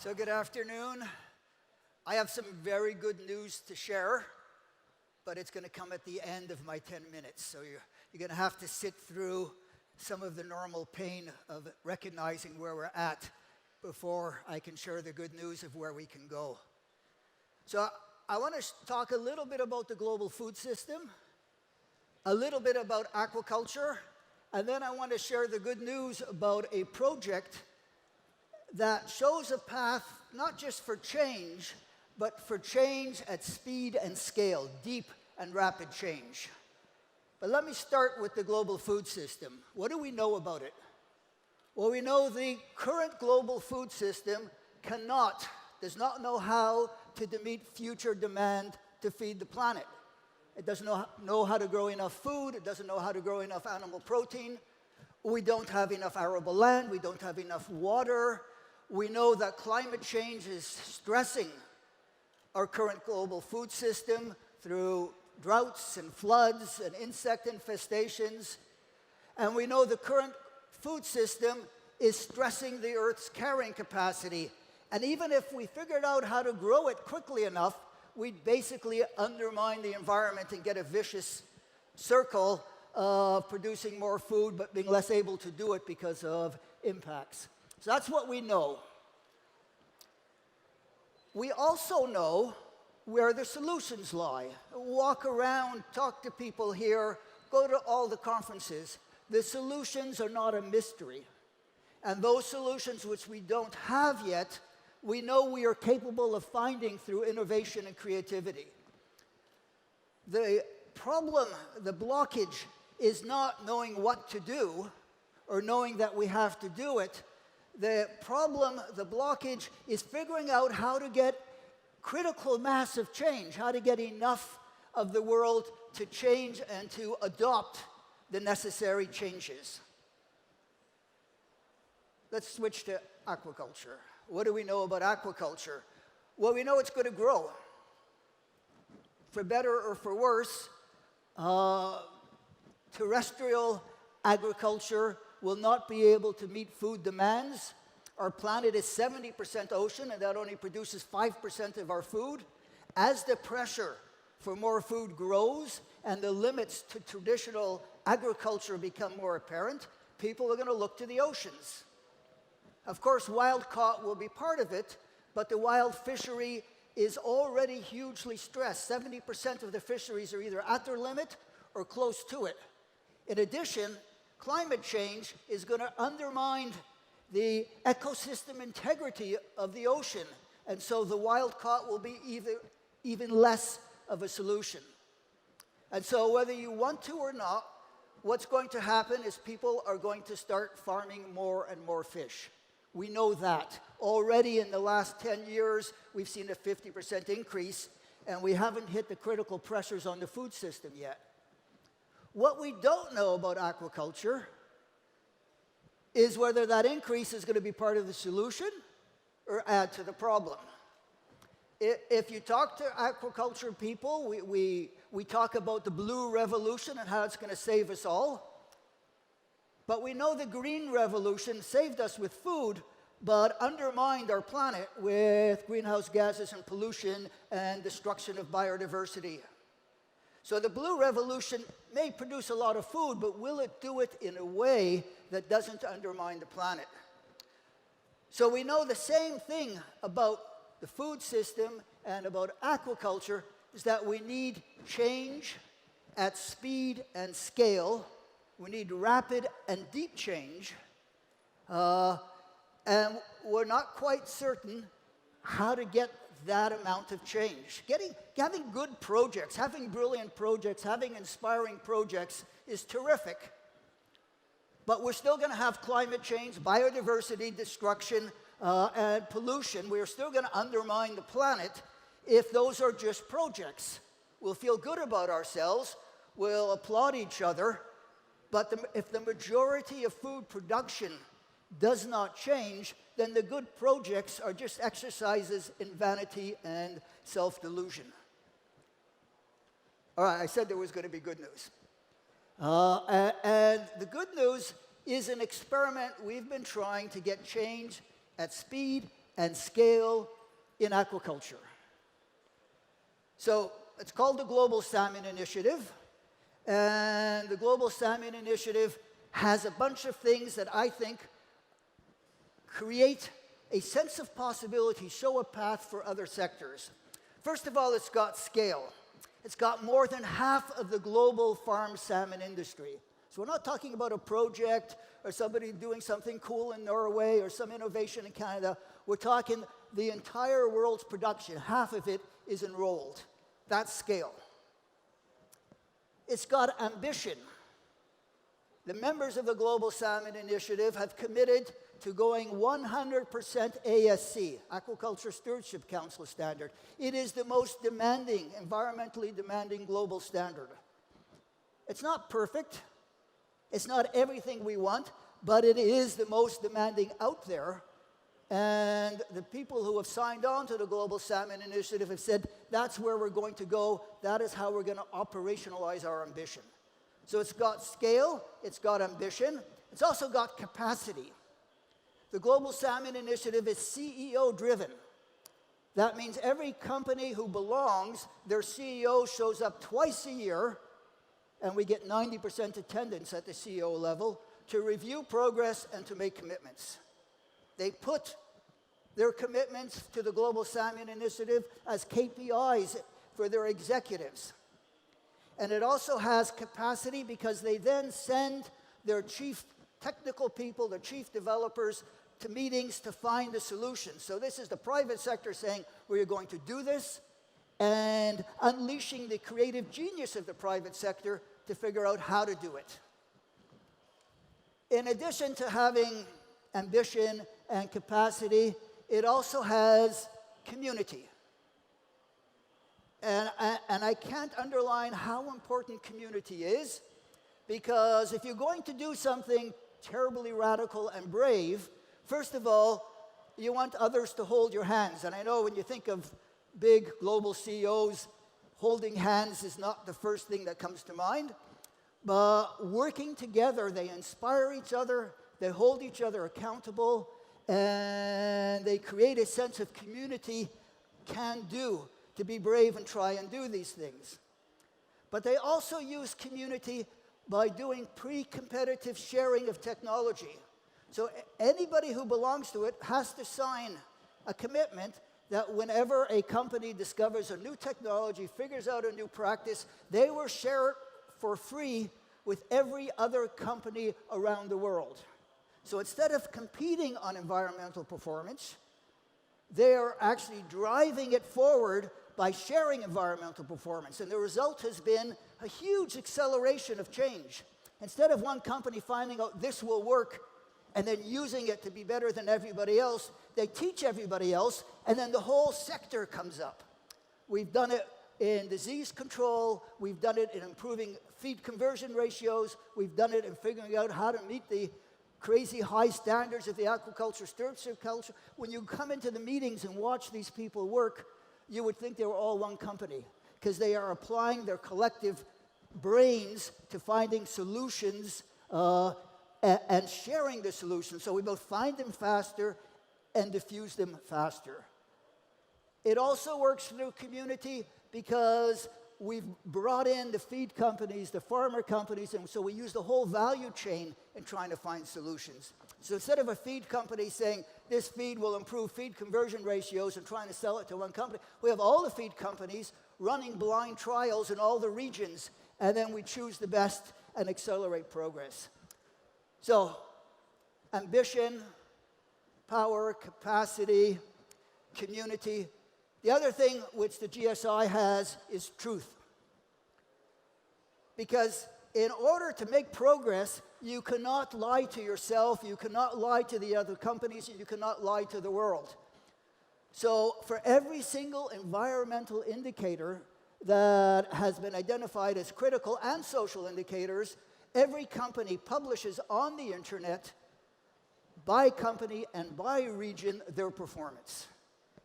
So good afternoon. I have some very good news to share, but it's going to come at the end of my 10 minutes. So you're going to have to sit through some of the normal pain of recognizing where we're at before I can share the good news of where we can go. So I want to talk a little bit about the global food system, a little bit about aquaculture, and then I want to share the good news about a project that shows a path not just for change, but for change at speed and scale, deep and rapid change. But let me start with the global food system. What do we know about it? Well, we know the current global food system does not know how to meet future demand to feed the planet. It doesn't know how to grow enough food. It doesn't know how to grow enough animal protein. We don't have enough arable land. We don't have enough water. We know that climate change is stressing our current global food system through droughts and floods and insect infestations. And we know the current food system is stressing the Earth's carrying capacity. And even if we figured out how to grow it quickly enough, we'd basically undermine the environment and get a vicious circle of producing more food but being less able to do it because of impacts. So that's what we know. We also know where the solutions lie. Walk around, talk to people here, go to all the conferences. The solutions are not a mystery. And those solutions which we don't have yet, we know we are capable of finding through innovation and creativity. The problem, the blockage, is not knowing what to do or knowing that we have to do it. The problem, the blockage, is figuring out how to get critical mass of change, how to get enough of the world to change and to adopt the necessary changes. Let's switch to aquaculture. What do we know about aquaculture? Well, we know it's going to grow. For better or for worse, terrestrial agriculture will not be able to meet food demands. Our planet is 70% ocean, and that only produces 5% of our food. As the pressure for more food grows and the limits to traditional agriculture become more apparent, people are going to look to the oceans. Of course, wild caught will be part of it, but the wild fishery is already hugely stressed. 70% of the fisheries are either at their limit or close to it. In addition, climate change is going to undermine the ecosystem integrity of the ocean, and so the wild caught will be even less of a solution. And so whether you want to or not, what's going to happen is people are going to start farming more and more fish. We know that. Already in the last 10 years, we've seen a 50% increase, and we haven't hit the critical pressures on the food system yet. What we don't know about aquaculture is whether that increase is going to be part of the solution or add to the problem. If you talk to aquaculture people, we talk about the blue revolution and how it's going to save us all. But we know the green revolution saved us with food, but undermined our planet with greenhouse gases and pollution and destruction of biodiversity. So the blue revolution may produce a lot of food, but will it do it in a way that doesn't undermine the planet? So we know the same thing about the food system and about aquaculture, is that we need change at speed and scale. We need rapid and deep change. And we're not quite certain how to get that amount of change. Having good projects, having brilliant projects, having inspiring projects is terrific. But we're still going to have climate change, biodiversity destruction, and pollution. We're still going to undermine the planet if those are just projects. We'll feel good about ourselves, we'll applaud each other, but if the majority of food production does not change, then the good projects are just exercises in vanity and self-delusion. All right, I said there was going to be good news. And the good news is an experiment we've been trying to get change at speed and scale in aquaculture. So it's called the Global Salmon Initiative, and the Global Salmon Initiative has a bunch of things that I think create a sense of possibility, show a path for other sectors. First of all, it's got scale. It's got more than half of the global farm salmon industry. So we're not talking about a project or somebody doing something cool in Norway or some innovation in Canada. We're talking the entire world's production. Half of it is enrolled. That's scale. It's got ambition. The members of the Global Salmon Initiative have committed to going 100% ASC, Aquaculture Stewardship Council standard. It is the most demanding, environmentally demanding global standard. It's not perfect. It's not everything we want, but it is the most demanding out there. And the people who have signed on to the Global Salmon Initiative have said, that's where we're going to go. That is how we're going to operationalize our ambition. So it's got scale, it's got ambition, it's also got capacity. The Global Salmon Initiative is CEO-driven. That means every company who belongs, their CEO shows up twice a year, and we get 90% attendance at the CEO level, to review progress and to make commitments. They put their commitments to the Global Salmon Initiative as KPIs for their executives. And it also has capacity because they then send their chief technical people, their chief developers, to meetings to find a solution. So this is the private sector saying, we're going to do this, and unleashing the creative genius of the private sector to figure out how to do it. In addition to having ambition and capacity, it also has community. And I can't underline how important community is, because if you're going to do something terribly radical and brave, first of all, you want others to hold your hands. And I know when you think of big global CEOs, holding hands is not the first thing that comes to mind. But working together, they inspire each other, they hold each other accountable, and they create a sense of community can do, to be brave and try and do these things. But they also use community by doing pre-competitive sharing of technology. So anybody who belongs to it has to sign a commitment that whenever a company discovers a new technology, figures out a new practice, they will share it for free with every other company around the world. So instead of competing on environmental performance, they are actually driving it forward by sharing environmental performance. And the result has been a huge acceleration of change. Instead of one company finding out this will work and then using it to be better than everybody else, they teach everybody else, and then the whole sector comes up. We've done it in disease control, we've done it in improving feed conversion ratios, we've done it in figuring out how to meet the crazy high standards of the aquaculture stewardship culture. When you come into the meetings and watch these people work, you would think they were all one company, because they are applying their collective brains to finding solutions and sharing the solutions. So we both find them faster and diffuse them faster. It also works through community because we've brought in the feed companies, the farmer companies, and so we use the whole value chain in trying to find solutions. So instead of a feed company saying, this feed will improve feed conversion ratios and trying to sell it to one company, we have all the feed companies running blind trials in all the regions, and then we choose the best and accelerate progress. So, ambition, power, capacity, community. The other thing which the GSI has is truth. Because in order to make progress, you cannot lie to yourself, you cannot lie to the other companies, and you cannot lie to the world. So for every single environmental indicator that has been identified as critical and social indicators, every company publishes on the internet, by company and by region, their performance.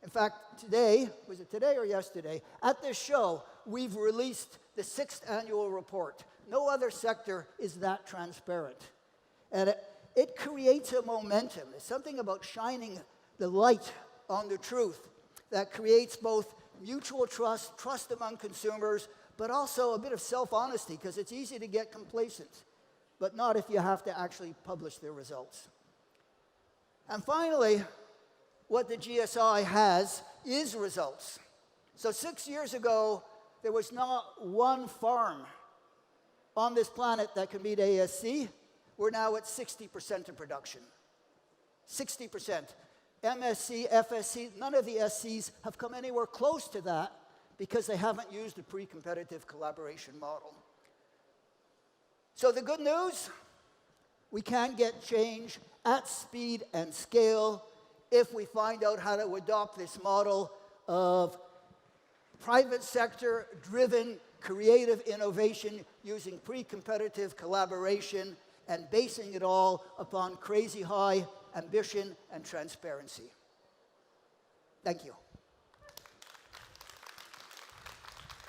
In fact, today, was it today or yesterday, at this show, we've released the 6th annual report. No other sector is that transparent. And it creates a momentum. There's something about shining the light on the truth that creates both mutual trust, trust among consumers, but also a bit of self-honesty, because it's easy to get complacent, but not if you have to actually publish the results. And finally, what the GSI has is results. So 6 years ago, there was not one farm on this planet that could meet ASC. We're now at 60% of production. 60%. MSC, FSC, none of the SCs have come anywhere close to that because they haven't used a pre-competitive collaboration model. So the good news, we can get change at speed and scale if we find out how to adopt this model of private sector-driven creative innovation using pre-competitive collaboration and basing it all upon crazy high ambition and transparency. Thank you.